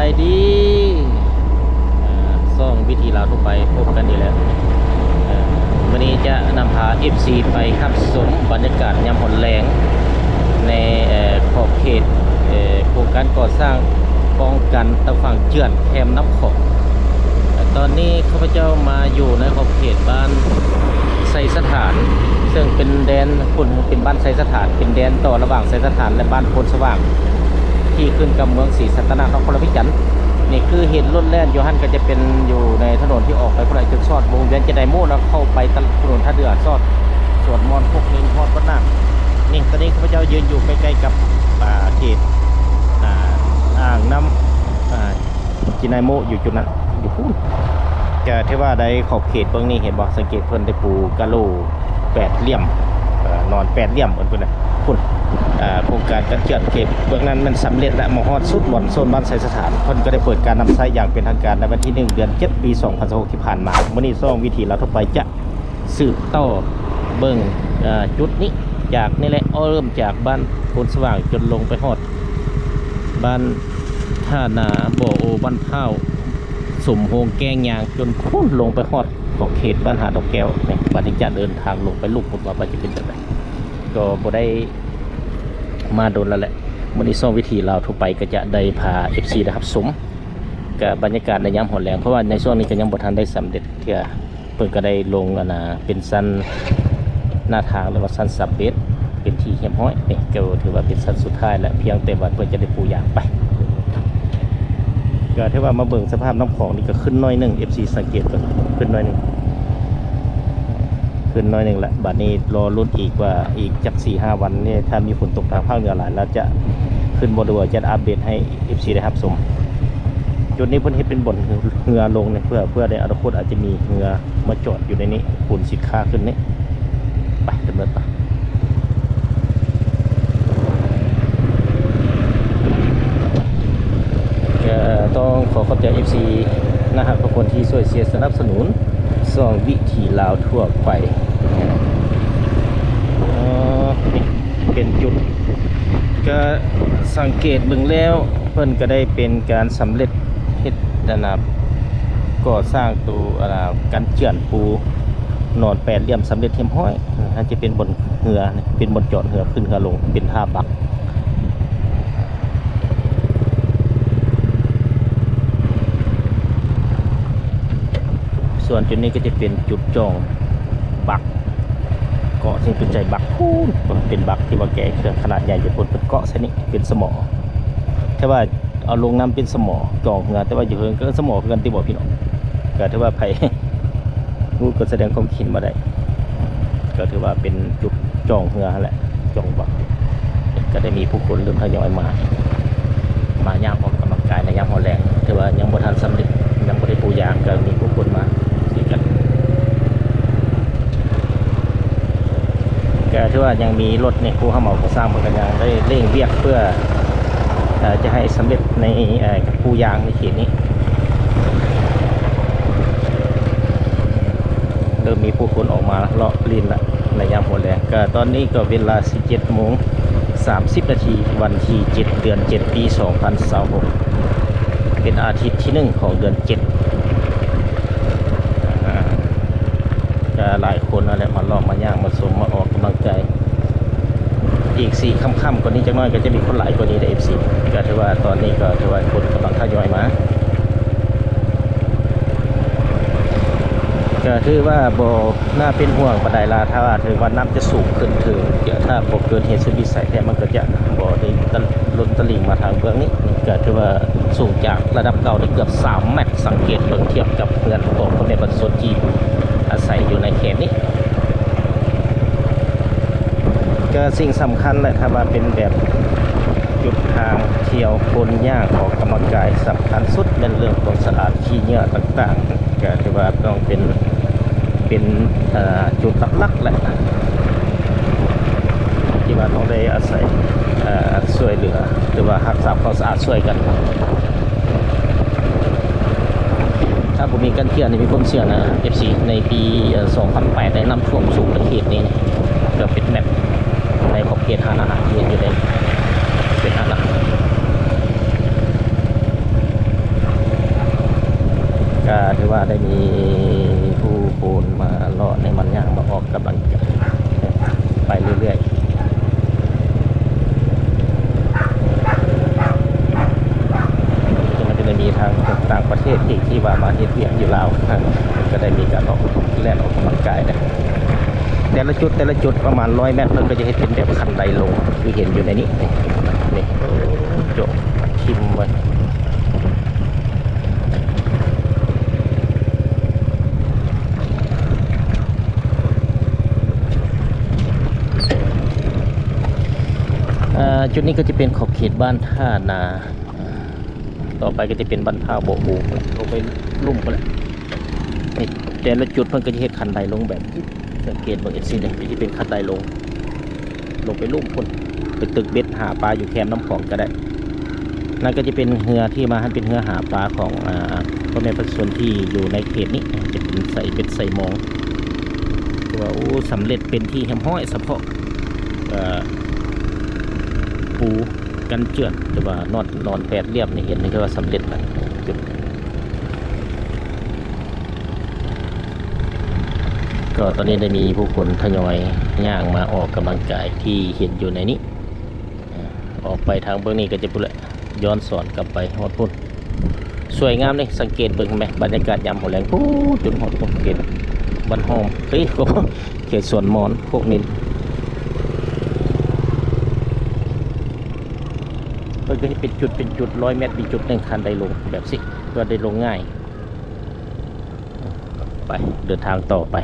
ายดีซ่องวิธีลาวทั่วไปพบกันดีแล้ววันนี้จะนำพา FC ไปครับชมบรรยากาศยามฝนแรงในขอบเขตโครงการก่อสร้างป้องกันตะฝั่งเจือนแคมน้ำขอกตอนนี้ข้าพเจ้ามาอยู่ในขอบเขตบ้านไซสถานซึ่งเป็นแดนคุณเป็นบ้านไซสถานเป็นแดนต่อระหว่างไซสถานและบ้านโพนสว่างที่ขึ้นกับเมืองศรีสัตนครพิจันทร์นี่คือเห็นรถแล่นโยฮันก็จะเป็นอยู่ในถนนที่ออกไปพระราชจุดซอดวงเวียนเจไดโม่แล้วเข้าไปถนนท่าเรือซอดสวนมอนพวกนินพอดวัดนานี่ตอนนี้ข้าพเจ้ายืนอยู่ใกล้ๆกับเขตอ่างน้ำจินไดโม่อยู่จุดนั้นอยู่พูนจะเทว่าได้ขอบเขตเบื้องนี้เห็นบ่สังเกตเพิ่นได้ปูกะโหล8เหลี่ยมนอน8เหลี่ยมเพิ่นน่ะพุ่นโครงการการเชื่อมเขตเบื้องนั้นมันสำเร็จและมฮอดสุดหม่อนโซนบ้านไซสถานเพิ่นก็ได้เปิดการนำใช้อย่างเป็นทางการในวันที่1เดือน7ปี2016ที่ผ่านมามื้อนี้ซ่องวิธีเราทั่วไปจะสืบต่อเบิ่งจุดนี้จากนี่แหละเริ่มจากบ้านโพนสว่างจนลงไปฮอดบ้านท่านาบ่อโอบ้านเผาสมโฮงแกงยางจนพุ่นลงไปฮอดขอบเขตบ้านหาดดอกแก้วเนี่ยบัดนี้จะเดินทางลงไปลูกหมดว่าจะเป็นแบบไหนก็บ่ได้มาโดนแล้วแหละมื้อนี้ซ่องวิธีเราทั่วไปก็จะได้พา FC นะครับสมกับบรรยากาศในยามหอนแรงเพราะว่าในช่วงนี้ก็ยังบ่ทันได้สำเร็จเทื่อเพิ่นก็ได้ลงเป็นสั้นหน้าทางหรือว่าสั้นสับเบสเป็นที่เฮียมห้อยนี่ก็ถือว่าเป็นสั้นสุดท้ายแล้วเพียงแต่ว่าเพิ่นจะได้ปูยางไปก็ถือว่ามาเบิ่งสภาพน้ำของนี่ก็ขึ้นน้อยนึง FC สังเกตเบิ่งขึ้นน้อยนึงขึ้นน้อยนึงละบัดนี้รอรุ่นอีกว่าอีกจัก 4-5 วันนี่ถ้ามีฝนตกทางภาคเหนือหลายแล้วจะขึ้นบ่ด้วยจะอัปเดตให้ FC ได้รับชมจุดนี้เพิ่นเฮ็ดเป็นบ่อนเรือลงเนี่ยเพื่อในอนาคตอาจจะมีเรือมาจอดอยู่ในนี้ขนสินค้าขึ้นนี่ไปดำเนินต่อต้องขอขอบใจ FC นะครับทุกคนที่ช่วยเชียร์สนับสนุนซ่องวิถีลาวทั่วไปนี่เป็นจุดก็สังเกตเบิ่งแล้วเพิ่นก็ได้เป็นการสำเร็จเฮ็ดก่อสร้างตัวการเจือนปูนอน8เหลี่ยมสำเร็จเรียบร้อยอาจจะเป็นบนเรือเป็นบนจอดเรือขึ้นเรือลงเป็นท่าปักส่วนจุดนี้ก็จะเป็นจุดจองบักเกาะซึ่งเป็นใจบักพูนเป็นบักที่ว่าแก่ขนาดใหญ่จะเป็นเกาะเส้นนี้เป็นสมอถ้าว่าเอาลงน้ำเป็นสมอจองเงาแต่ว่าอยู่เพิ่งก็สมอกันตีบอกพี่น้องก็ถือว่าไผ่รู้ก็แสดงความคิดมาได้ก็ถือว่าเป็นจุดจองเงาแหละจองบักก็ได้มีผู้คนเริ่มทยอยมาย่างออกกำลังกายในยามหอแรงถือว่ายังบ่ทันสำเร็จยังบ่ได้ปูยางก็มีผู้คนมากันก็ถือว่ายังมีรถในผู้เข้าเหมาผู้สร้างเหมือนกันยังได้เร่งเรียกเพื่อจะให้สำเร็จในปูยางในเขตนี้เริ่มมีผู้คนออกมาเลาะลินละในยามหัวแรงก็ตอนนี้ก็เวลา 17:30 นาทีวันที่7เดือน7ปี2026เป็นอาทิตย์ที่1ของเดือน7หลายคนอะไรมาลองมาย่างมาสมมาออกกำลังกายอีก4ค่ำๆกว่านี้จังน้อยก็จะมีคนหลายกว่านี้ใน FC ก็ถือว่าตอนนี้ก็ถือว่าคนกำลังทยอยมาก็ถือว่าบ่น่าเป็นห่วงปานใดล่ะถ้าว่าถือว่าน้ำจะสูงขึ้นถึงถ้าบ่เกินเหตุสุดวิสัยแต่มันก็จะบ่ได้ล้นตลิ่งมาทางเบื้องนี้ก็ถือว่าสูงจากระดับเก่าได้เกือบ3เมตรสังเกตเบิ่งเทียบกับเพื่อนของคนในบ้านสวนจีนอาศัยอยู่ในเขตนี้ก็สิ่งสำคัญเลยถ้าว่าเป็นแบบจุดทางเที่ยวคนย่างออกกำลังกายสำคัญสุดเป็นเรื่องของสะอาดขี้เหงื่อต่างๆก็ถือว่าต้องเป็นจุดหลักๆแหละที่ว่าต้องได้อาศัยช่วยเหลือหรือว่ารักษาความสะอาดช่วยกันถ้าผมมีการเที่ยวในมีความเชื่อนะ FC ในปี2008ได้น้ำท่วมสูงประเทศนี้ก็เป็นแบบในขอบเขตหาดอาหารที่อยู่ในเป็นหาดอาหาร ต่างประเทศที่ว่ามาเฮ็ดเวียกอยู่ลาวก็ได้มีการออกแล่นออกกำลังกายนะแต่ละจุดประมาณ100 เมตรเพิ่นก็จะเฮ็ดเป็นแบบคันไดลงคือเห็นอยู่ในนี้นี่โจชิมไว้จุดนี้ก็จะเป็นขอบเขตบ้านท่านาต่อไปก็จะเป็นบ้านท่าโบกบูลงไปลุ่มไปแล้วนี่แต่ละจุดเพิ่นก็จะเฮ็ดคันไดลงแบบสังเกตบางเอซี่เนี่ยที่เป็นคันไดลงไปลุ่มพุ่นไปตึกเบ็ดหาปลาอยู่แคมน้ำของก็ได้นั่นก็จะเป็นเรือที่มาให้เป็นเรือหาปลาของพ่อแม่ประชาชนที่อยู่ในเขตนี้จะเป็นใส่เบ็ดใส่มองว่าโอ้สำเร็จเป็นที่แฮมห้อยเฉพาะปูกันเจือนหรือว่านอนแปดเรียบนี่เห็นนี่ก็ว่าสำเร็จแล้วจุดก็ตอนนี้ได้มีผู้คนทยอยย่างมาออกกำลังกายที่เห็นอยู่ในนี้ออกไปทางเบื้องนี้ก็จะพุ่งย้อนสอนกลับไปหอดพุ่นสวยงามเลยสังเกตเบื้องไหมบรรยากาศยามหัวแรงปุ๊บจุดหอดพุ่นเขตบันหอมเฮ้ยก็เขตสวนมอนพวกนี้มันก็จะเป็นจุด100 เมตรมีจุดหนึ่งคันได้ลงแบบสิก็ได้ลงง่ายไปเดินทางต่อไป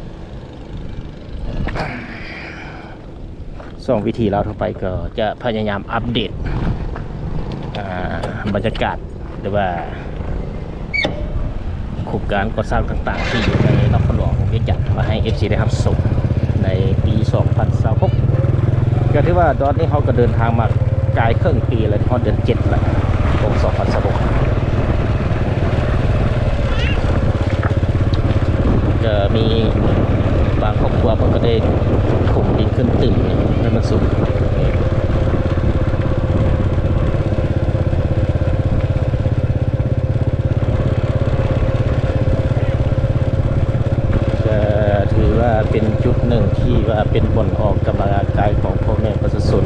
2 วิธีเราทั่วไปก็จะพยายามอัปเดตบรรยากาศหรือว่าโครงการก่อสร้างต่างๆที่อยู่ในนครหลวงเวียงจันทร์มาให้ FC ได้รับชมในปี 2026ก็ถือว่าตอนนี้เขาก็เดินทางมากายครึ่งปีแล้วพอเดือน7แล้วของ2026จะมีบางครอบครัวมันก็ได้ถมดินขึ้นตึงให้มันสูงจะถือว่าเป็นจุดหนึ่งที่ว่าเป็นบ่อนออกกำลังกายของพ่อแม่ประชาชน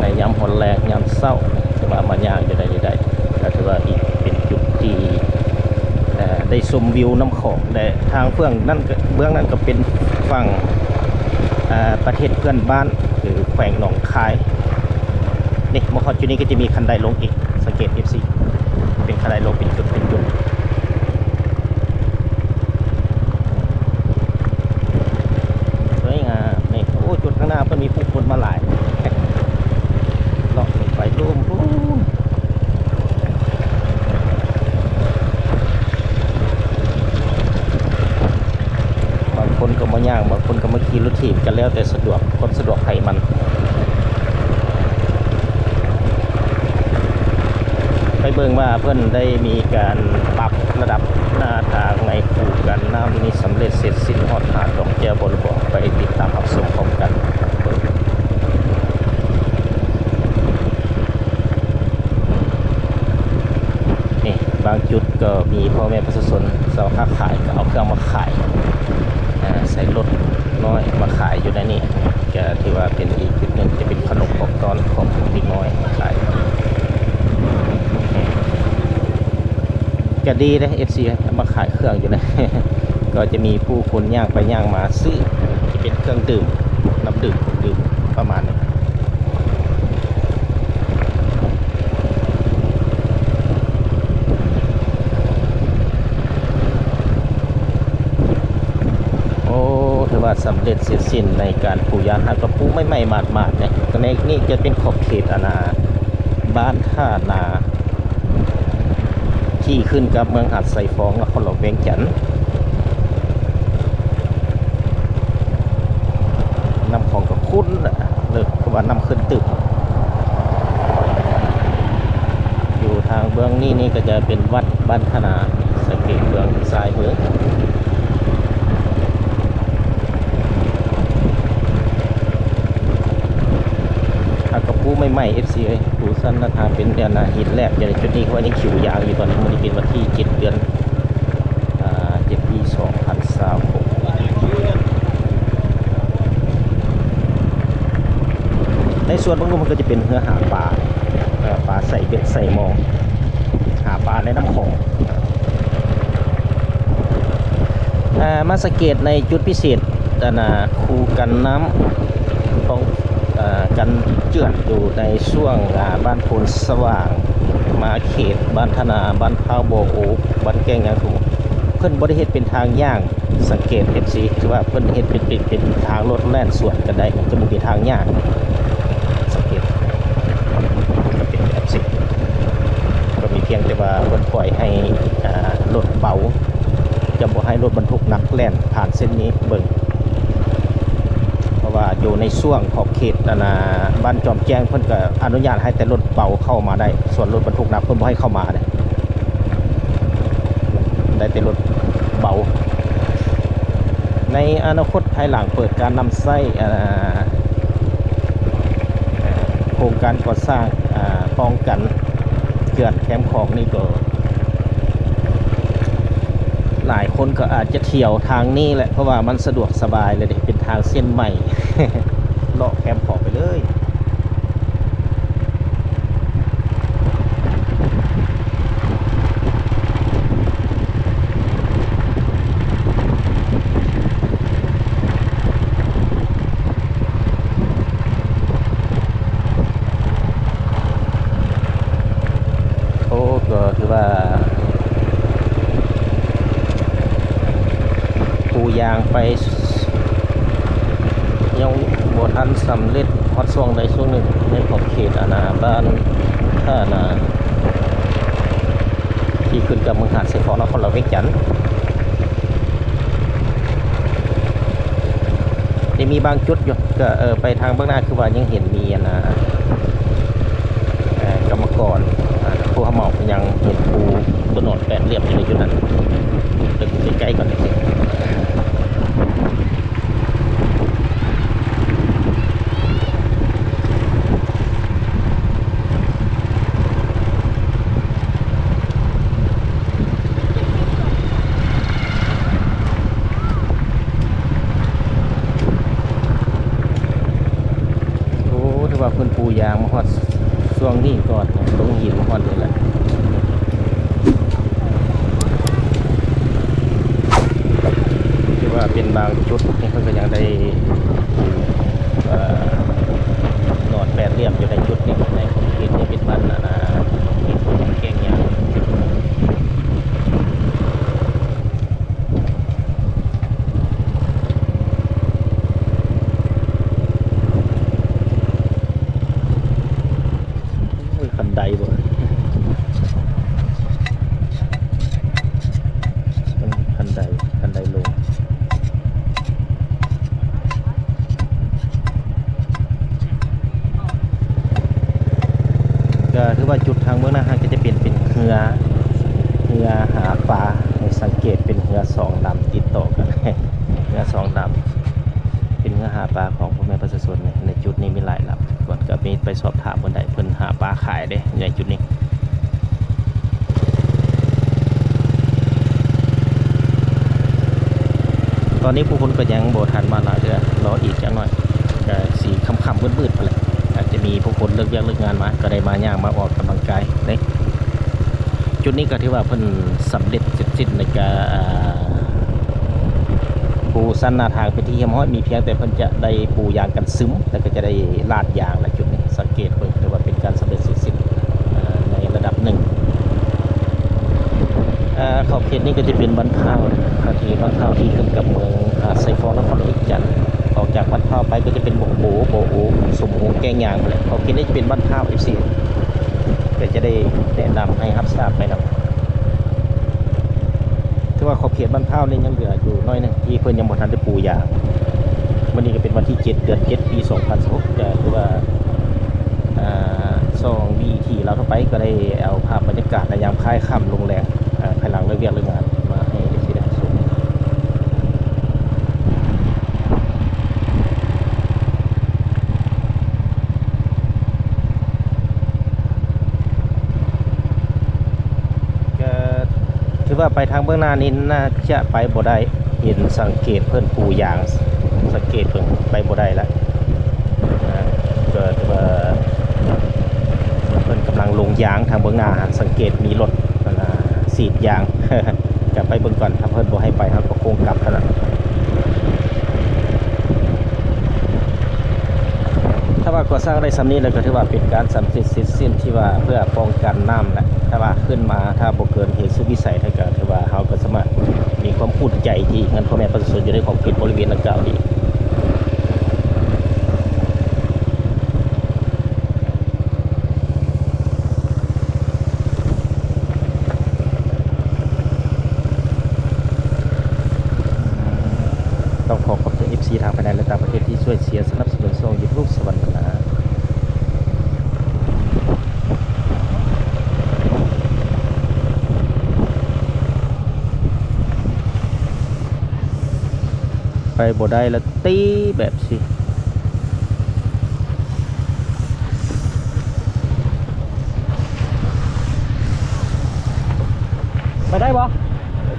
ในยามหอนแรงยามเศร้าจะมาย่างอยู่ได้ก็ถือว่าอีกเป็นจุดที่ได้ชมวิวน้ำของแต่ทางเบื้องนั้นก็เป็นฝั่งประเทศเพื่อนบ้านหรือแขวงหนองคายนี่มอคอจุดนี้ก็จะมีคันไดลงอีกสังเกต FC เป็นคันไดลงเป็นจุดสวยงามนี่โอ้จุดข้างหน้าก็มีผู้คนมาหลายเลาะไปร่วมบางคนก็มาย่างบางคนก็มาขี่รถถีบกันแล้วแต่สะดวกคนสะดวกใครมันไปเบิ่งว่าเพื่อนได้มีการปรับระดับหน้าทางในคูกันน้ำนี้สำเร็จเสร็จสิ้นหอดหาดดอกแก้วบนบ่อไปติดตามรับชมพร้อมกันนี่บางจุดก็มีพ่อแม่ประชาชนสาวค้าขายก็เอาเครื่องมาขายใส่รถน้อยมาขายอยู่ในนี้ก็ถือว่าเป็นอีกจุดหนึ่งจะเป็นขนมของตอนของเด็กน้อยมาขายก็ดีนะ FC มาขายเครื่องอยู่นะ ก็จะมีผู้คนย่างไปย่างมาซื้อที่เป็นเครื่องดื่มน้ำดื่มประมาณนี้ถือว่าสำเร็จเสร็จสิ้นในการปูยางหากระปูไม่หมาดเนี่ยตรงนี้นี่จะเป็นขอบเขตบ้านท่านาที่ขึ้นกับเมืองหาดไซฟองนครหลวงเวียงจันทร์น้ำของกับคุ้นเลยคือว่าน้ำขึ้นตึกอยู่ทางเบื้องนี่ก็จะเป็นวัดบ้านธนาสังเกตเบื้องซ้ายมือไม่ FC ปูสั้นนะคะเป็นเดือนหินแรกอย่างจุดนี้เขาอันนี้คิวยาวอยู่ตอนนี้มันเป็นวันที่7 เดือน7 ปี 2026ในส่วนบางมุมมันก็จะเป็นเนื้อหาปลาใส่เบ็ดใส่มองห หาปลาในน้ำโขงมาสังเกตในจุดพิเศษคูกันน้ำต้องกันเจือนอยู่ในช่วงบ้านโพนสว่างมาเขตบ้านธนาบ้านพาวโบโอบ้านแกงยางถูกเพิ่นบริเหตุเป็นทางย่างสังเกต FC คือว่าเพิ่นเฮ็ดเป็นทางรถแล่นสวนกันได้จะบ่มีทางย่างสังเกตก็เป็น FC ก็มีเพียงแต่ว่าเพิ่นปล่อยให้รถเบาจะบ่ให้รถบรรทุกหนักแล่นผ่านเส้นนี้เบิ่งเพราะว่าอยู่ในช่วงขอบเขตบ้านจอมแจ้งเพิ่นก็อนุญาตให้แต่รถเบาเข้ามาได้ส่วนรถบรรทุกหนักเพิ่นบ่ให้เข้ามาได้แต่รถเบาในอนาคตภายหลังเปิดการนำไส้โครงการก่อสร้างป้องกันเขื่อนแคมป์ของนี่ก็หลายคนก็อาจจะเที่ยวทางนี้แหละเพราะว่ามันสะดวกสบายเลยเป็นทางเส้นใหม่ เลาะแคมป์ของไปเลยก็คือว่าปูยางไปยังบ่ทันสำเร็จฮอดช่วงใดช่วงหนึ่งในขอบเขตบ้านท่านาที่ขึ้นกับเมืองหาดเสฟอนครเราเวียงจันทน์จะมีบางจุดอยู่ก็ไปทางเบื้องหน้าคือว่ายังเห็นมีกรรมกรผู้ขมอกยังเห็นปูบนหนอนแปดเรียบอยู่ในจุดนั้นเดินใกล้ๆก่อนเลยโอ้ถือว่าเพิ่นปูยางมาฮอดช่วงนี้ก่อนลงหินมาฮอดเลยแหละคือว่าเป็นบางจุดที่เพิ่นก็ยังได้นอนแปดเรียบอยู่ในจุดนี้ในขอบเขตนี้เป็นบ้านที่คนแก่งยางคันไดบ่คันไดลงก็ถือว่าจุดทางเบื้องหน้าก็จะเป็นเรือหาปลาให้สังเกตเป็นเรือสองลำติดต่อกันเรือสองลำเป็นเรือหาปลาของพ่อแม่ประชาชนในจุดนี้มีหลายลำก่อนก็มีไปสอบถามคนใดเพิ่นหาปลาขายได้ในจุดนี้ตอนนี้ผู้คนก็ยังโบทันมาหลายเดือนรออีกจังหน่อยสีคำๆมืดๆไปเลยอาจจะมีผู้คนเลิกงานมาก็ได้มาย่างมาออกกำลังกายในจุดนี้ก็ถือว่าเพิ่นสำเร็จเสร็จสิ้นในการปูสั้นหน้าทางเป็นที่เยี่ยมห้อยมีเพียงแต่เพิ่นจะได้ปูยางกันซึมแล้วก็จะได้ลาดยางและจุดนี้สังเกตเพิ่นถือว่าเป็นการสำเร็จเสร็จสิ้นในระดับหนึ่งขอบเขตนี้ก็จะเป็นบ้านเผาที่บ้านเผาที่ขึ้นกับเมืองไซฟอนนครเวียงจันทน์ออกจากบ้านเผาไปก็จะเป็นโบโอสมโหแกงยางไปเลยขอบเขตนี้จะเป็นบ้านเผาFCก็จะได้แนะนำให้รับทราบไปนะถือว่าขอบเขตบ้านเผานี่ยังเหลืออยู่น้อยนึงที่เพิ่นยังบ่ทันได้ปูยางวันนี้ก็เป็นวันที่7 เดือน 7 ปี 2016ก็ถือว่าช่องVTเราทั่วไปก็ได้เอาภาพบรรยากาศในยามค่ายค่ำลงแรงภายหลังเลิกงานมาให้ที่ได้ชมก็ถือว่าไปทางเบื้องหน้านี้น่าจะไปบ่ได้เห็นสังเกตเพิ่นปูยางสังเกตเพิ่นไปบ่ได้แล้วก็ถือว่าเพิ่นกำลังลงยางทางเบื้องหน้าสังเกตมีรถ สีดยาง กลับไปเบิ่งก่อนถ้าเพิ่นบ่ให้ไปเขาก็คงกลับเท่านั้นถ้าว่าก่อสร้างได้สำนี้แล้วก็ถือว่าเป็นการสำเร็จเสร็จสิ้นที่ว่าเพื่อป้องกันน้ำแหละถ้าว่าขึ้นมาถ้าบ่เกินเหตุสุดวิสัยถ้าก็ถือว่าเขาก็สามารถมีความอุ่นใจที่เงินพ่อแม่ประชาชนอยู่ในของเขตบริเวณดังกล่าวนี้ต้องขอขอบคุณ FC ทางภายในและต่างประเทศที่ช่วยเชียร์สนับสนุนช่อง YouTube สวรรค์นาไปบ่ได้แล้วตีแบบสิไปได้บ่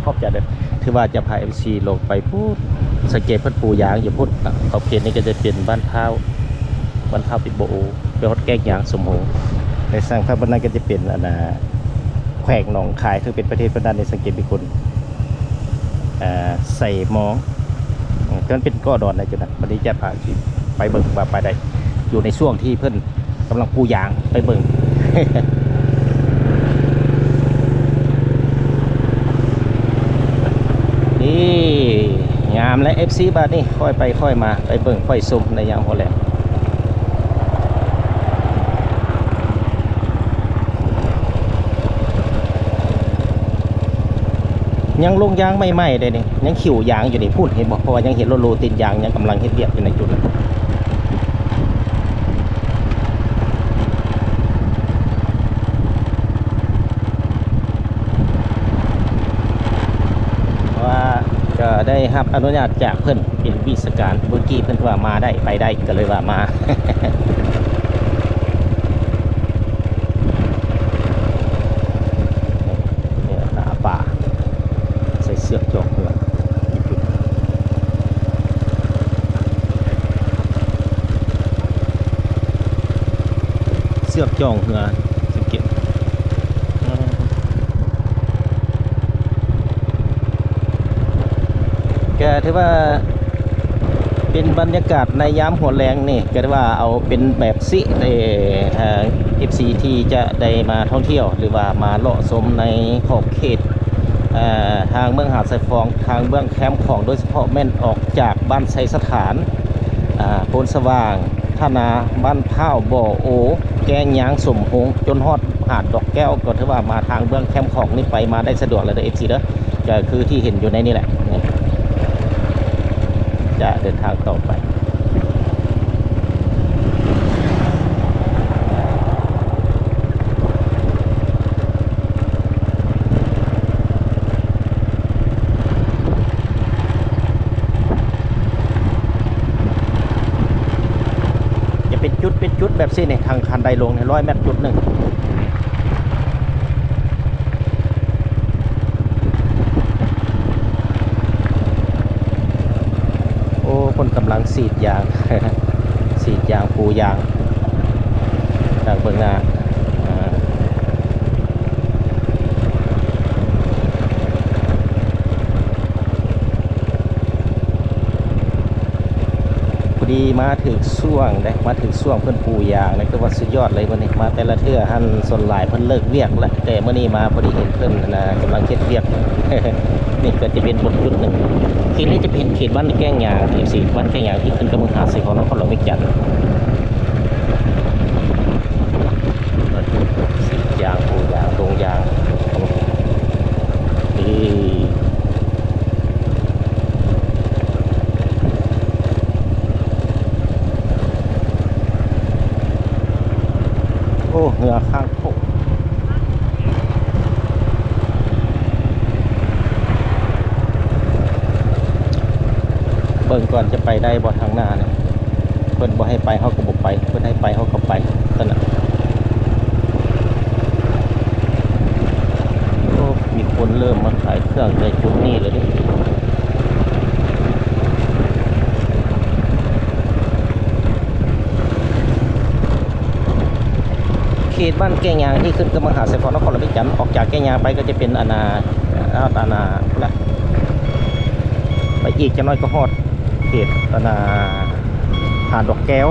ขอบใจเด้อถือว่าจะพา MC ลงไปพูดสังเกตเพิ่นปูยางอย่าพูดขอบเขตนี้ก็จะเป็นบ้านเท้าปิดโบโอเป็นฮอดแก้งยางสมโหในสร้างภาพบรรณาก็จะเป็นแขวงหนองคายคือเป็นประเทศประดานในสังเกตมีคนใส่มองก็เป็นก้อดอนอะไรจุดนั้นวันนี้จะพาไปเบิ่งว่าไปได้อยู่ในช่วงที่เพิ่นกำลังปูยางไปเบิ่ง นี่งามและ FC บาทนี่ค่อยไปค่อยมาไปเบิ่งค่อยซุ่มในยามหัวแหลมยังลงยางไม่ไหม้เลยนี่ยังขิวยางอยู่นี่พูดเห็นบอกเพราะว่ายังเห็นโลตินยางยังกำลังเฮ็ดเวียกอยู่ในจุดนั้นว่าก็ได้รับอนุญาตจากเพิ่นเป็นวิศการเมื่อกี้เพิ่นว่ามาได้ไปได้ก็เลยว่ามา เนี่ยหน้าป่าใส่เสื้อจอกเหือเสื้อจองเหือสังเกตก็ถือว่าเป็นบรรยากาศในยามหัวแรงนี่ก็ได้ว่าเอาเป็นแบบสิในFC ที่จะได้มาท่องเที่ยวหรือว่ามาเลาะชมในขอบเขตทางเมืองหาดทรายฟองทางเมืองแคมป์ของโดยเฉพาะแม่นออกจากบ้านไซสถานโพนสว่างท่านาบ้านพ้าวบ่อโอแกงยางสมหงจนฮอดหาดดอกแก้วก็ถือว่ามาทางเมืองแคมป์ของนี่ไปมาได้สะดวกเลยเด้อ FC เด้อก็คือที่เห็นอยู่ในนี่แหละจะเดินทางต่อไปจะเป็นจุดแบบนี้เนี่ยทางคันไดลงใน100 เมตรจุดหนึ่งคนกำลังสีดยาง สีดยางปูยางทางเบื้องหน้าพอดีมาถึงช่วงได้มาถึงช่วงเพิ่นปูยางนะก็ว่าสุดยอดเลยวันนี้มาแต่ละเทื่อหันส่วนหลายเพิ่นเลิกเวียกแล้วแต่เมื่อนี้มาพอดีเห็นเพิ่นนะกำลังเฮ็ดเวียก นี่ก็จะเป็นบทจุดหนึ่งเขตนี้จะเป็นเขตบ้านแก้งยางที่4บ้านแก้งยางที่ขึ้นกับเมืองหาดทรายของนครหลวงวิจันทร์สียางปูยางลงยางนี่โอ้เหงื่อข้างโคกเบิ่งก่อนจะไปได้บ่ทางหน้าเนี่ยเพิ่นบ่ให้ไปเฮาก็บ่ไปเพิ่นให้ไปเฮาก็ไปนั่นน่ะโอ้มีคนเริ่มมาขายเครื่องในจุดนี้เลยดิเขต บ้านแก่งยางที่ขึ้นกับมหาไซฟอนนครหลวงจันทร์ออกจากแก่งยางไปก็จะเป็นอาณาละไปอีกจะน้อยก็ฮอดเขตอาณาหาดดอกแก้ว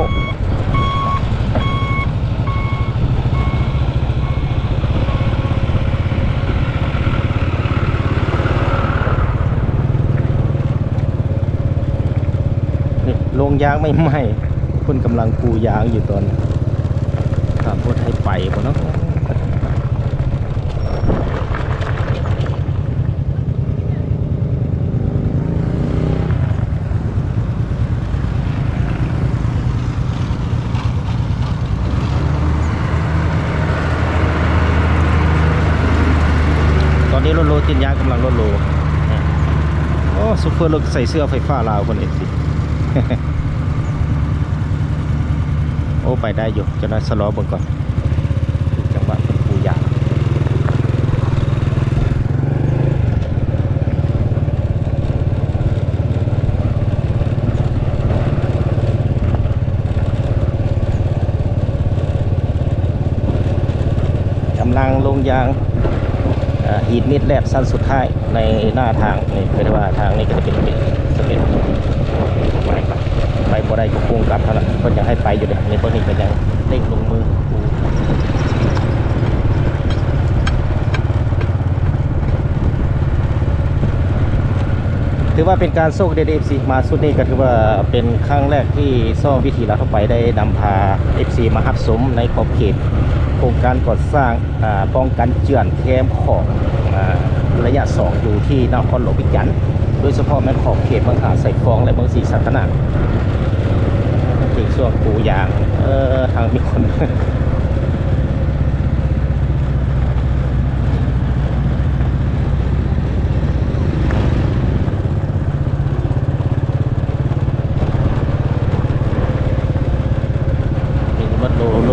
ลงยางไม่ไหม้คุณกำลังปูยางอยู่ตอนขับรถให้ไปหมดเนาะตอนนี้รถโลตินยางกำลังรถโลโอ้ซุปเปอร์รถใส่เสื้อไฟฟ้าลาวคนเอกสิ โอ้ไปได้อยู่จะน่าสล้อบนก่อนจังหวะเป็นปูยางกำลังลงยางอีดมิดแลบสั้นสุดท้ายในหน้าทางนี่คือว่าทางนี้ก็จะเป็นสเปนไปบ่ได้ก็พุ่งกลับเท่านั้นเพิ่นยังให้ไปอยู่เด้ในเพิ่นนี่ก็ยังเร่งลงมือถือว่าเป็นการโชคดี FC มาสุดนี้ก็ถือว่าเป็นครั้งแรกที่ซ่อวิธีเราเข้าไปได้นำพา FC มาหับสมในขอบเขตโครงการก่อสร้างป้องกันเจือนแคมของระยะ 2 อยู่ที่นครหลวงพิจันทร์โดยเฉพาะในขอบเขตบางหาใส่ฟองและบางสีสัตนาถึงช่วงปูยางทางมีคน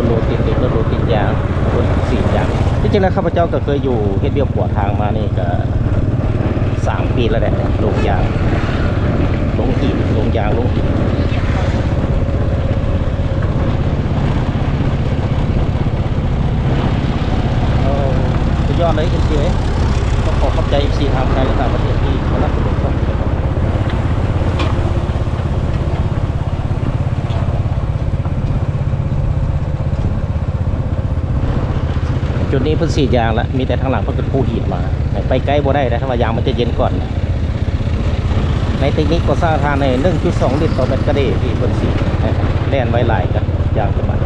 โลติดยางรถสียางที่จริงแล้วข้าพเจ้าก็เคยอยู่เฮ็ดเดียวปวดทางมานี่ก็3 ปีแล้วแหละลงยางลงหินลงยางลงหินสุดยอดเลยเอฟซีต้องขอขอบใจเอฟซีทางไทยและต่างประเทศที่เขารับชมจุดนี้เพิ่งสีดยางแล้วมีแต่ทางหลังเพิ่งเป็นปูหินมาไปใกล้บ่ได้นะถ้าว่ายางมันจะเย็นก่อนในเทคนิคก็สร้างทางใน 1.2 ลิตรต่อเมตรกระเดที่เพิ่งสีแล่นไว้หลายกันยางกระบะ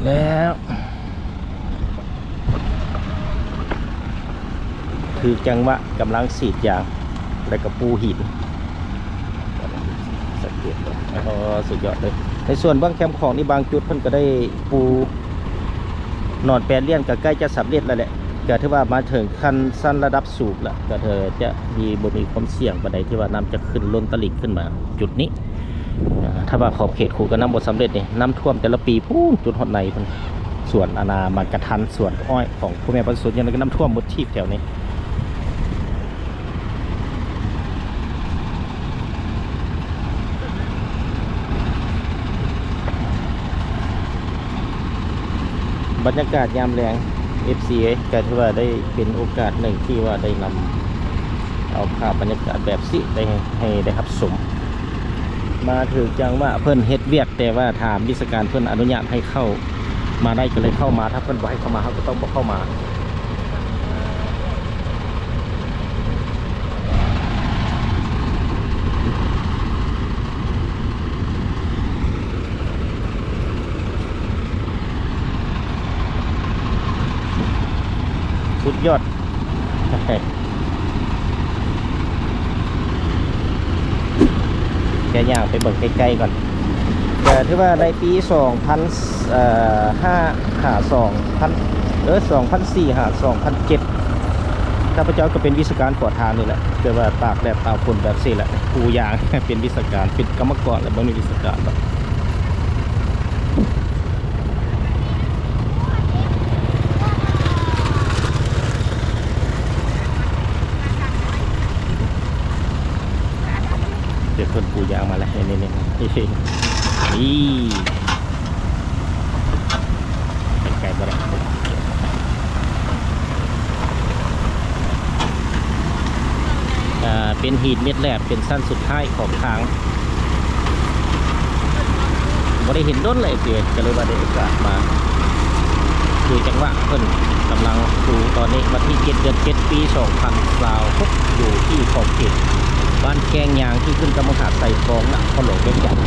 แล้วคือจังหวะกำลังสีดยางแล้วก็ปูหินสังเกตเลยสุดยอดเลยในส่วนบางแคมป์ของนี่บางจุดเพิ่นก็ได้ปูนอนแปดเลี่ยนก็ใกล้จะสำเร็จแล้วแหละก็ถือว่ามาถึงขั้นสั้นระดับสูบแล้วก็เธอจะมีความเสี่ยงบันไดที่ว่าน้ำจะขึ้นล้นตลิ่งขึ้นมาจุดนี้ถ้าว่าขอบเขตขู่กับน้ำบดสำเร็จนี่น้ำท่วมแต่ละปีพูนจุดหดในเพิ่นส่วนอนามากระทันส่วนอ้อยของพ่อแม่ประสุทธิ์ยังก็น้ำท่วมหมดที่แถวนี้บรรยากาศยามแรง FC ก็ถือว่าได้เป็นโอกาสหนึ่งที่ว่าได้นำเอาภาพบรรยากาศแบบสิได้ให้ได้รับชมมาถึงจังว่าเพิ่นเฮ็ดเวียกแต่ว่าถามวิศการเพิ่นอนุญาตให้เข้ามาได้ก็เลยเข้ามาถ้าเพิ่นบ่ให้เข้ามาเขาก็ต้องบ่เข้ามาสุดยอดแกย่างไปเบิ่งใกล้ๆก่อนแต่ที่ว่าในปี2004-2007ข้าพเจ้าก็เป็นวิศการก่อทางนี่แหละแต่ว่าตากแดดตากฝนแบบสิแหละปูยางเป็นวิศการเป็นกรรมกรและบ่มีวิศการแบบ คนปูยางมาแล้วนี่นี่ไก่บ่ได้เป็นหินเม็ดแหลบเป็นสั้นสุดท้ายของทางบ่ได้เห็นด้นเลยเสียก็เลยว่าได้โอกาสมาคือจังหวะเพิ่นกำลังดูตอนนี้วันที่7 เดือน 7 ปี2026อยู่ที่ขอบเขตบ้านแกงยางที่ขึ้นกำมะขามใส่ฟองนะพ่อหลวงเวียงจันทน์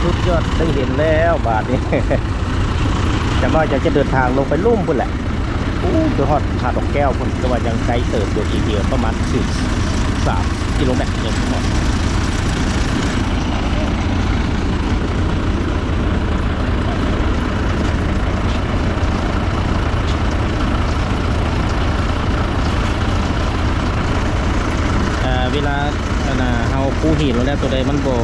สุดยอดได้เห็นแล้วบาทนี้ จังน้อยจะเดินทางลงไปลุ่มพุ่นแหละคือฮอดหาดดอกแก้วพุ่นก็ว่ายังไกลเติบอยู่ทีเดียวประมาณ13 กิโลเมตรเนี่ยหมดเวลาเฮาปูหินแล้วตัวใดมันบ่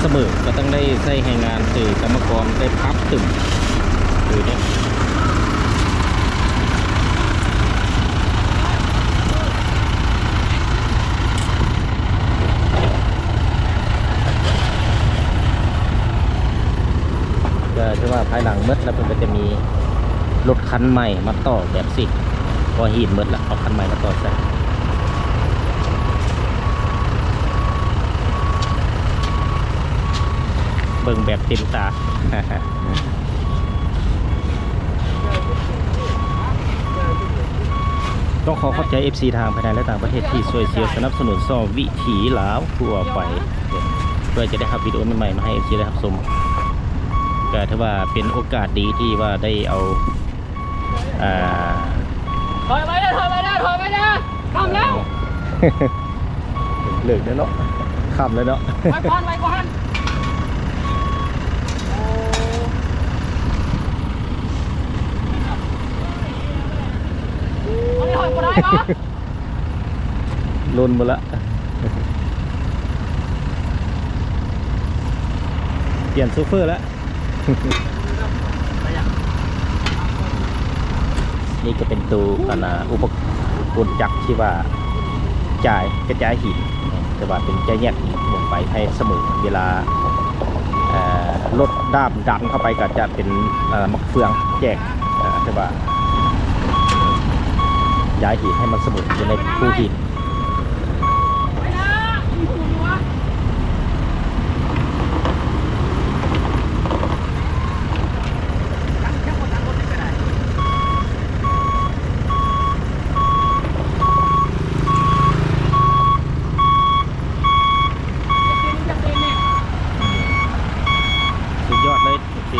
เสมอก็ต้องได้ใช้ให้งานสื่อกรรมกรได้พับตึงคือเนี่ยก็ถือว่าภายหลังมืดแล้วเพิ่นก็จะมีรถคันใหม่มาต่อแบบสิพอหินมืดแล้วเอาคันใหม่มาต่อใส่เบิ่งแบบเต็มตา ต้องขอขอบใจ FC ทางภายในและต่างประเทศที่ช่วยเชียร์สนับสนุนซ่อวิถีลาวทั่วไปเพื่อจะได้รับวิดีโอใหม่ๆมาให้ FC ได้รับชมก็ถือว่าเป็นโอกาสดีที่ว่าได้เอาถอยไปนะทำแล้ว เลิกแล้วเนาะขำเลยเนาะไปก่อนถอยบ่ได้ปะลุนหมดละเปลี่ยนซูเฟอร์แล้ว นี่ก็เป็นตัวอุปกรณ์จักรที่ว่ากระจายหินแต่ว่าเป็นจะแยกหินลงไปให้เสมอเวลารถด้ามดันเข้าไปก็จะเป็นมักเฟืองแยกแต่ว่าย้ายหินให้มันเสมออยู่ในภูหินสุดยอดเลยสิ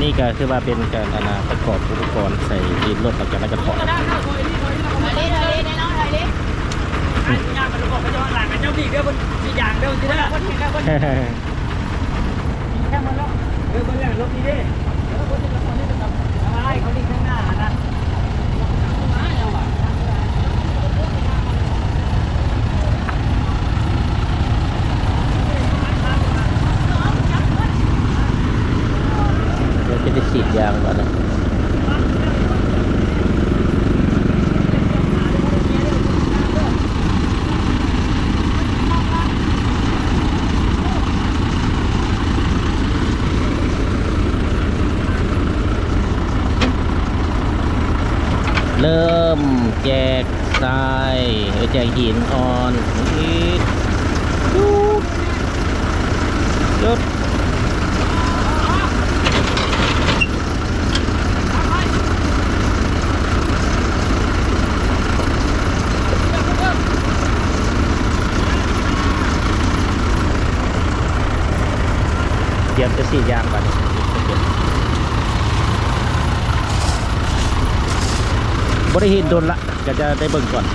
นี่ก็คือว่าเป็นการประกอบอุปกรณ์ใส่ดินรถหลังจากนั้นก็ถอดถอยยางมันบอกว่าจะหลังกันเจ้าดีเดี๋ยวมันมีอย่างเดียวจีน่าแค่มันแล้วคนแรกรถนี้ดิคนที่คนนี้จะทำอะไรเขาดีข้างหน้านะเดี๋ยวจะได้ฉีดยาก่อนนะเริ่มแจกทรายแจกหินอ่อนอีกหยุด รียมจะสี่ยางบัดนี้บริเห็นโดนละก็จะได้เบิ่งก่อน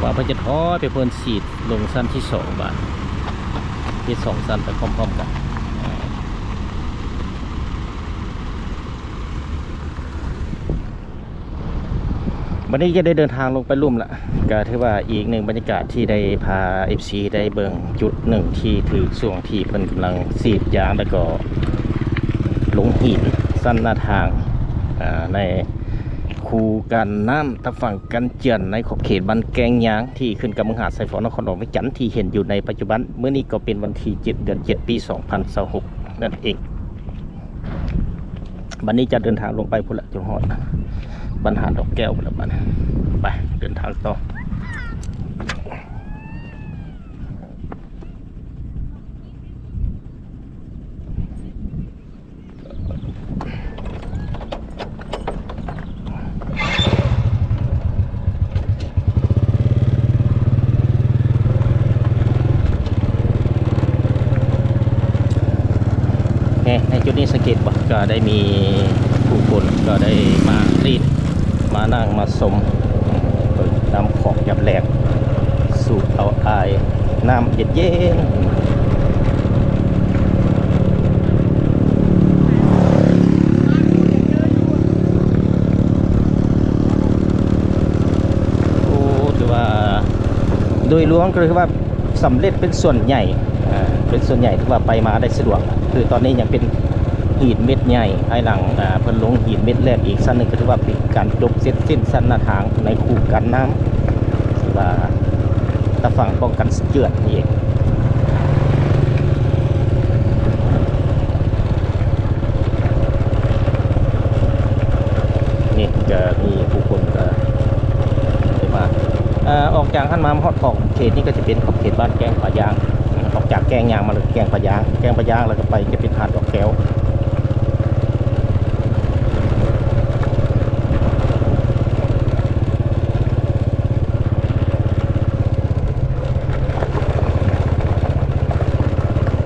ว่าเพื่อจะท้อไปเพิ่นฉีดลงสั้นที่2 บาทที่2 สั้นไปพร้อมๆกันวันนี้จะได้เดินทางลงไปลุ่มละก็ถือว่าอีกหนึ่งบรรยากาศที่ได้พา FC ได้เบิ่งจุดหนึ่งที่ถือช่วงที่เพิ่นกำลังฉีดยางแล้วก็ลงหินสั้นหน้าทางในคูกันน้ำทางฝั่งกันเจือนในขอบเขตบ้านแกงยางที่ขึ้นกับเมืองหาดไซฟอนนครหลวงวิจันทร์ที่เห็นอยู่ในปัจจุบันเมื่อนี้ก็เป็นวันที่7 เดือน 7 ปี 2026นั่นเองวันนี้จะเดินทางลงไปพุ่นละจังหวัดบ้านหาดดอกแก้วพุ่นละบ้านไปเดินทางต่อในจุดนี้สังเกตว่าก็ได้มีผู้คนก็ได้มารีดมานั่งมาสมนำของยับแหลกสูบเอาอายน้ำเย็นๆโอ้ถือว่าโดยรวมก็คือว่าสำเร็จเป็นส่วนใหญ่ที่ว่าไปมาได้สะดวกคือตอนนี้ยังเป็นหินเม็ดใหญ่ภายหลังเพิ่นลงหินเม็ดแรกอีกสั้นหนึ่งก็ถือว่าเป็นการจบเสร็จสิ้นสั้นหน้าทางในคูกันน้ำถือว่าตะฝั่งป้องกันเจือนนี่เองนี่จะมีผู้คนก็ได้มาออกจากขั้นมาฮอดของเขตนี้ก็จะเป็นขอบเขตบ้านแกงป่ายางออกจากแกงยางมาเลยแกงปะยางแล้วก็ไปจะเป็นหาดดอกแก้ว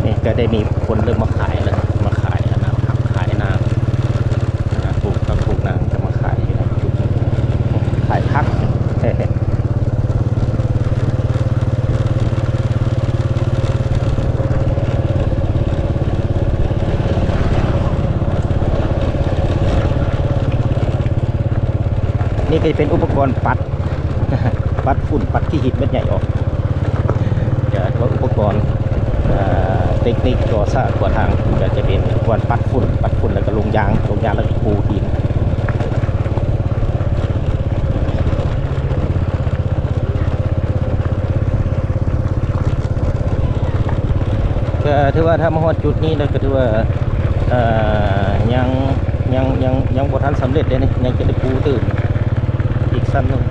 นี่ก็ได้มีคนเริ่มมาขายแล้วมาขายนะขายนาปลูกก็ปลูกนาจะมาขายอยู่นะขายพักนี่ก็จะเป็นอุปกรณ์ปัด ปัดฝุ่นปัดที่หินเม็ดใหญ่ออกจะว่าอุปกรณ์เทคนิคก่อสร้างก่อทางก็จะเป็นอุปกรณ์ปัดฝุ่นแล้วก็ลงยางแล้วก็ปูหินก็ถือว่าถ้ามาฮอดจุดนี้แล้วก็ถือว่ายังบ่ทันสำเร็จเลยนี่ยังจะได้ปูตื่นอีกสั้นหนึ่ง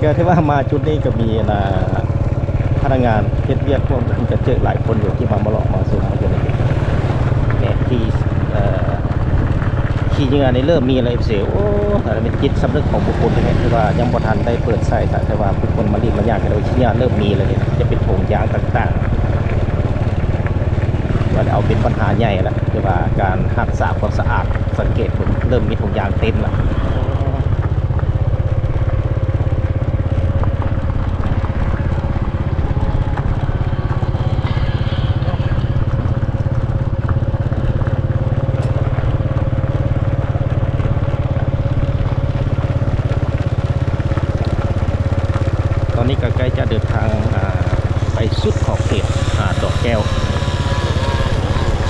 ก็ที่ว่ามาจุดนี้ก็มีพนักงานเฮ็ดเวียกพวกมันจะเจอหลายคนอยู่ที่มาหลอกมาส่งมาอยู่ในเนี่ยที่เหงื่อในเริ่มมีอะไรเสียโอ้แต่เป็นจิตสำนึกของบุคคลเลยที่ว่ายังบ่ทันได้เปิดใส่แต่ว่าบุคคลมารีบมาอยากกันโดยที่เหงื่อเริ่มมีเลยจะเป็นผงยางต่างๆว่าเอาเป็นปัญหาใหญ่แล้วคือว่าการรักษาความสะอาดสังเกตผมเริ่มมีถุงยางเต็มแล้วตอนนี้ก็ใกล้จะเดินทางไปสุดขอบเขตหาดดอกแก้ว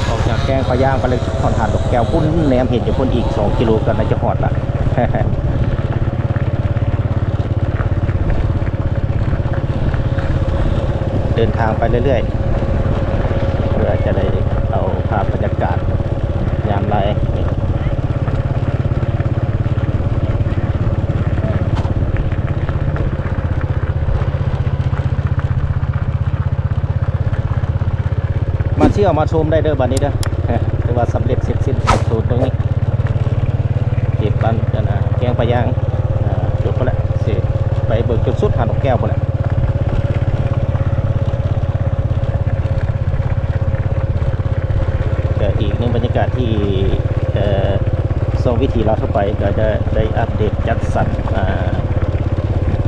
ออกจากแกงปลาย่างไปเลยหอดหาดดอกแก้วพุ่นแนมเห็นอยู่พุ่นอีก2 กิโลกันน่าจะหอดละ เดินทางไปเรื่อยๆเพื่อจะได้เอาภาพบรรยากาศยามไรมาเที่ยวมาชมได้เด้อบัดนี้เด้อถือว่าสำเร็จเสร็จสิ้นสูตรตรงนี้เก็บบ้านกันแกงปลายางจบไปแล้วสิไปเบิกจุดสุดหาดอกแก้วไปแล้วก็อีกหนึ่งบรรยากาศที่ส่งวิธีเราเข้าไปก็จะได้อัปเดตจัดสรร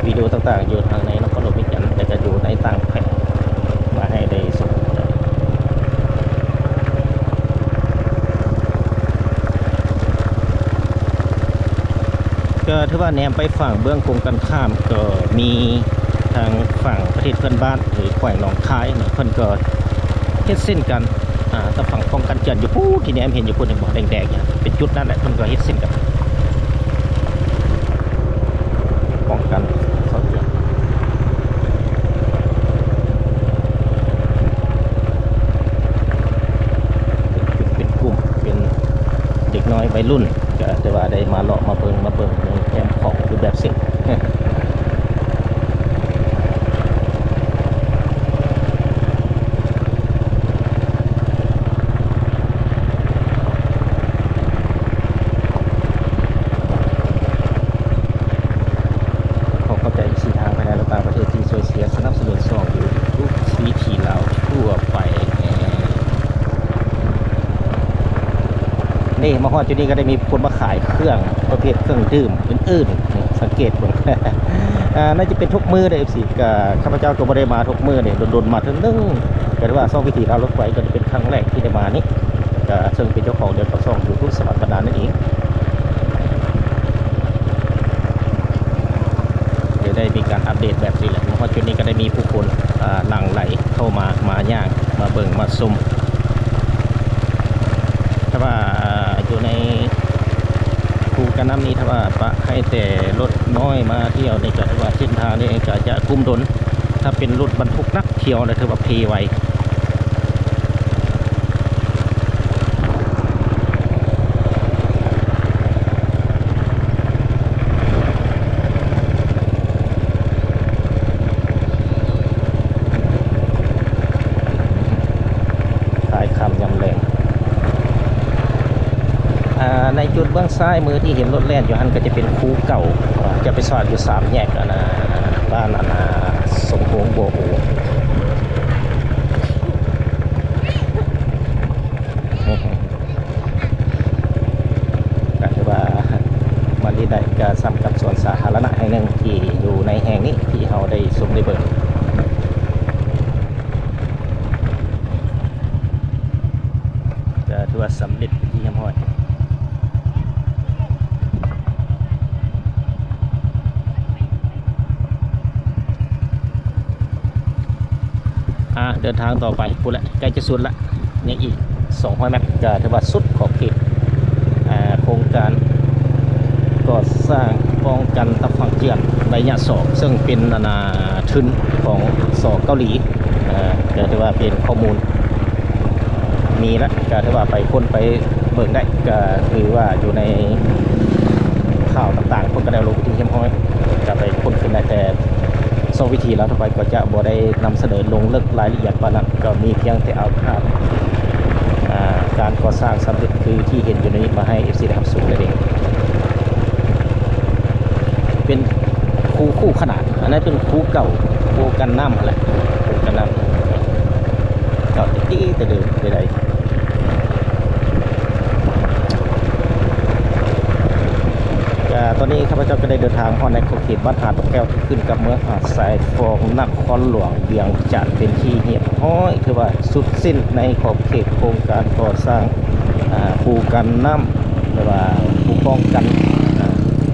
วิดีโอต่างๆอยู่ทางในนครหลวงพิจิตรแต่ก็อยู่ในต่างแผ่นมาให้ได้ชมก็ถือว่าแนมไปฝั่งเบื้องกรุงกันข้ามก็มีทางฝั่งประเทศเพื่อนบ้านหรือแขวงหนองคายเนี่ยเพิ่นก็เฮ็ดเส้นกันแต่ฝั่งป้องกันเจือนอยู่พู้ที่แนมเห็นอยู่พู้ในบ่อแดงๆเนี่ยเป็นจุดนั้นแหละเพิ่นก็เฮ็ดเส้นกันป้องกันเจือนเป็นกลุ่มเป็นเด็กน้อยวัยรุ่นก็แต่ว่าได้มาเลาะมาเบิ่งในแคมป์ของคือแบบเส้นนี่มาฮอดจุดนี้ก็ได้มีคนมาขายเครื่องประเภทเครื่องดื่มอื่นๆสังเกตบ่น่าจะเป็นทุกมือเลย FC ก็ข้าพเจ้าก็บ่ได้มาทุกมือเนี่ยโดนๆมาเทื่อนึงก็ถือว่าซ่องวิถีรางรถไฟก็เป็นครั้งแรกที่ได้มานี่ก็ซึ่งเป็นเจ้าของเดินกับซ่องอยู่ทุกสมัครบรรดานั่นเองเดี๋ยวได้มีการอัปเดตแบบนี้แหละมาฮอดจุดนี้ก็ได้มีผู้คนหลั่งไหลเข้ามาย่างมาเบิ่งมาชมถ้าว่าอยู่ในภูกระน้ำนี้ถ้าว่าปะให้แต่รถน้อยมาเที่ยวในจังหวัดเส้นทางนี้ก็จะกุมดนถ้าเป็นรถบรรทุกนักเที่ยวนะถือว่าเพไวในจุดเบื้องซ้ายมือที่เห็นรถแล่นอยู่หันก็จะเป็นคูเก่าจะไปสอดอยู่3แยกบ้านสมพงษ์บัวโอก็ถือว่ามันได้การซ้ำกับสวนสาธารณะแห่งหนึ่งที่อยู่ในแห่งนี้ที่เราได้ชมได้เบิ่งก็ถือว่าสำเร็จที่เยี่ยมห้อยเดินทางต่อไปพูดละใกล้จะสุดละยังอีก200 เมตรก็ถือว่าสุดขอบเขตโครงการก่อสร้างป้องกันตะฝั่งเจือนระยะ2ซึ่งเป็นทุนของสเกาหลีก็ถือว่าเป็นข้อมูลมีละก็ถือว่าไปค้นไปเบิ่งได้ก็คือว่าอยู่ในข่าวต่างๆคนก็ได้ลงที่เข้มข้นจะไปค้นขึ้นได้แต่ส่งวิธีแล้วต่อไปก็จะบ่ได้นำเสนอลงลึกรายละเอียดปานนั้นก็มีเพียงแต่เอาภาพการก่อสร้างสำเร็จคือที่เห็นอยู่ในนี้มาให้ FC ได้รับชมนั่นเองเป็นคู่ขนาดอันนั้นเป็นคู่เก่าคู่กันน้ำอะไรคู่กันน้ำเก่าตีแต่เดิมใดตอนนี้ข้าพเจ้าก็ได้เดินทางเข้าในขอบเขตบ้านหาดตกแก้วขึ้นกับเมืองหาดทรายฟองนครหลวงเวียงจันทร์เป็นที่เรียบร้อยคือว่าสุดสิ้นในขอบเขตโครงการก่อสร้างภูกันน้ำหรือว่าภูป้องกัน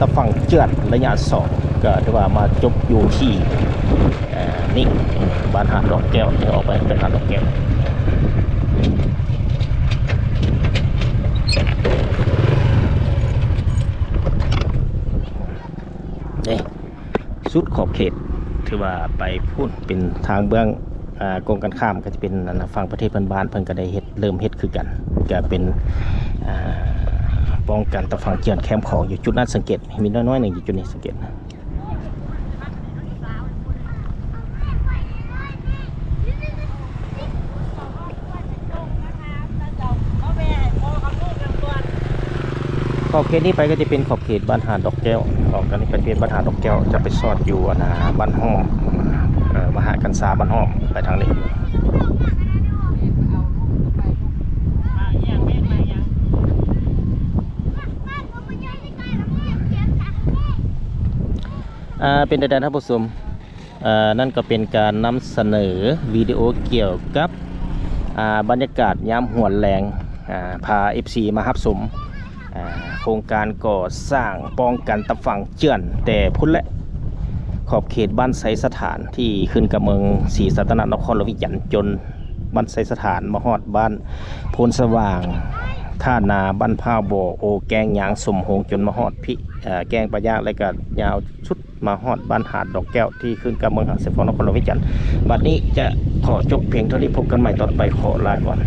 ตะฝั่งเจือนระยะ2ก็ถือว่ามาจบอยู่ที่นี่บ้านหาดดอกแก้วเดี๋ยวออกไปเป็นหาดดอกแก้วสุดขอบเขตถือว่าไปพูดเป็นทางเบื้อง กรมการข้ามก็จะเป็นฝั่งประเทศเพื่อนบ้านเพิ่นก็ได้เริ่มเฮ็ดคือกันก็เป็นอ่าป้องกันตะฝั่งเจือนแคมป์ของอยู่จุดนั้นสังเกตมีน้อยๆหนึ่งอยู่จุดนี้สังเกตนะขอบเขตนี้ไปก็จะเป็นขอบเขตบ้านหาดดอกแก้วออกกันนี่เป็นบ้านหาดดอกแก้วจะไปซอดอยู่บ้านห้อมมหากันซาบ้านห้อมไปทางนี้อยู่เป็นใดๆท่านผู้ชมนั่นก็เป็นการนำเสนอวิดีโอเกี่ยวกับบรรยากาศยามหวนแรงพา FC มารับชมโครงการก่อสร้างป้องกันตะฝั่งเจือนแต่พุ่นและขอบเขตบ้านไซสถานที่ขึ้นกับเมืองศรีสัตนนครวิจันทร์จนบ้านไซสถานมาฮอดบ้านโพนสว่างท่านาบ้านผ้าบ่อโอแกงยางสมหงจนมาฮอดแกงปะยางและก็ยาวชุดมาฮอดบ้านหาดดอกแก้วที่ขึ้นกับเมืองหาดเซฟอนนครวิจันทร์บัดนี้จะขอจบเพียงเท่านี้พบกันใหม่ตอนไปขอลาก่อน